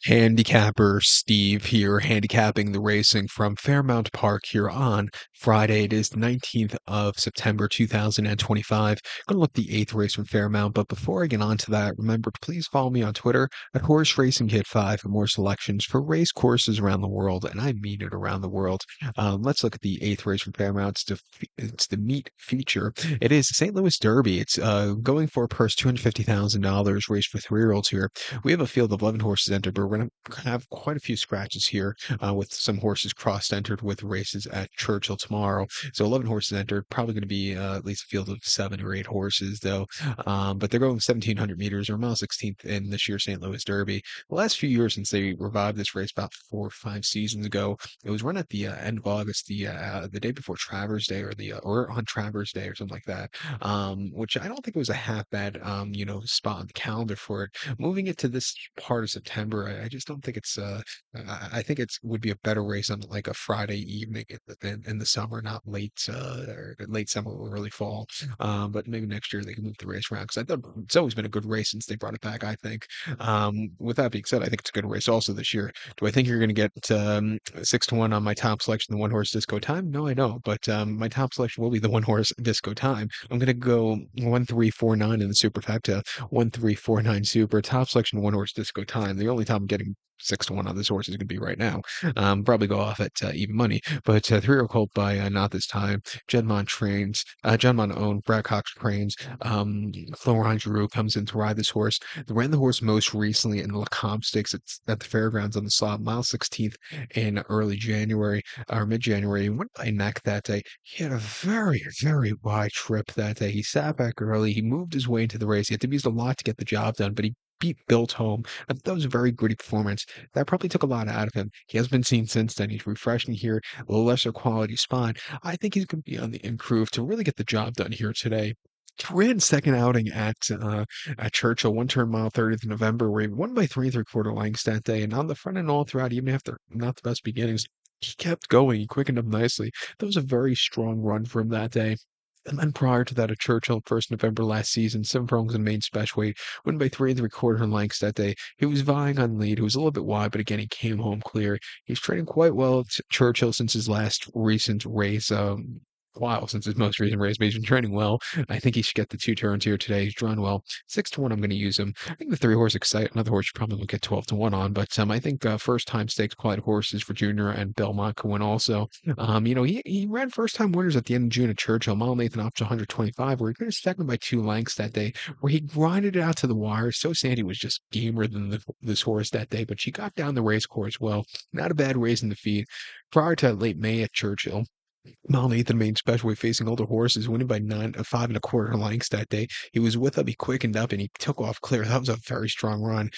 Handicapper Steve here, handicapping the racing from Fairmount Park here on Friday. It is the 19th of September 2025. Gonna look at the eighth race from Fairmount, but before I get on to that, remember to please follow me on Twitter at Horse Racing Kit 5 for more selections for race courses around the world, and I mean it around the world. Let's look at the eighth race from Fairmount. It's the meat feature. It is the St. Louis Derby. It's going for a purse $250,000 race for 3-year-olds here. We have a field of 11 horses entered, but we're going to have quite a few scratches here with some horses cross-entered with races at Churchill tomorrow. So 11 horses entered, probably going to be at least a field of 7 or 8 horses, though. But they're going 1,700 meters or mile 16th in this year's St. Louis Derby. The last few years since they revived this race about 4 or 5 seasons ago, it was run at the end of August, the day before Travers Day, or on Travers Day or something like that. Which I don't think it was a half bad spot on the calendar for it. Moving it to this part of September, I just don't think it's I think it's would be a better race on like a Friday evening in the summer, not late summer or early fall. But maybe next year they can move the race around because I thought it's always been a good race since they brought it back, I think. With that being said, I think it's a good race also this year. Do I think you're going to get 6-1 on my top selection, the one horse Disco Time? No, I don't. But my top selection will be the one horse Disco Time. I'm going to go 1-3-4-9 in the superfecta. 1-3-4-9 super top selection one horse Disco Time. The only time I'm getting 6-1 on this horse is going to be right now. Probably go off at even money, but 3-year colt by Not This Time. Genmon owned. Brad Cox trains. Florent Giroux comes in to ride this horse. They ran the horse most recently in the Lecombe Stakes at the fairgrounds on the slot, mile 16th in early January or mid-January. He went by neck that day. He had a very, very wide trip that day. He sat back early. He moved his way into the race. He had to use a lot to get the job done, but he beat Built Home. I thought that was a very gritty performance. That probably took a lot out of him. He has been seen since then. He's refreshing here, a lesser quality spot. I think he's going to be on the improve to really get the job done here today. He ran second outing at Churchill, one turn mile 30th of November, where he won by 3 3/4 lengths that day. And on the front end all throughout, even after not the best beginnings, he kept going. He quickened up nicely. That was a very strong run for him that day. And then prior to that, at Churchill, 1st November last season, 7 furlongs in main special weight, won by 3 3/4 lengths that day. He was vying on lead. He was a little bit wide, but again, he came home clear. He's training quite well at Churchill since his last recent race. While since his most recent race, but he's been training well. I think he should get the 2 turns here today. He's drawn well. 6-1, I'm going to use him. I think the 3 horse Excite, another horse you probably won't get 12-1 on, but I think first time stakes quality horses for Junior and Belmont can win also. He ran first time winners at the end of June at Churchill, mile Nathan up to 125, where he finished second by 2 lengths that day, where he grinded it out to the wire. So Sandy was just gamer than this horse that day, but she got down the race course well. Not a bad race in the feed. Prior to late May at Churchill, Mount Nathan main special weight facing older horses, winning by 5 1/4 lengths that day. He was with them, he quickened up, and he took off clear. That was a very strong run.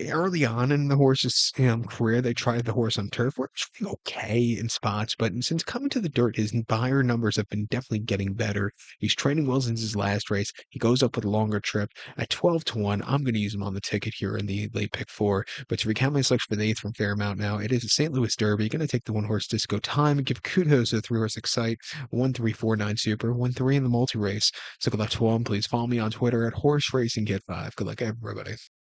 Early on in the horse's career, they tried the horse on turf, where it's really okay in spots, but since coming to the dirt, his buyer numbers have been definitely getting better. He's training well since his last race. He goes up with a longer trip. At 12-1, I'm going to use him on the ticket here in the late pick four. But to recount my selection for the eighth from Fairmount now, it is a St. Louis Derby. Going to take the one horse Disco Time and give kudos to the 3 horse Excite, 1-3-4-9 Super, 1-3 in the multi race. So good luck to all. Please follow me on Twitter at Horse Racing Kit 5. Good luck, everybody.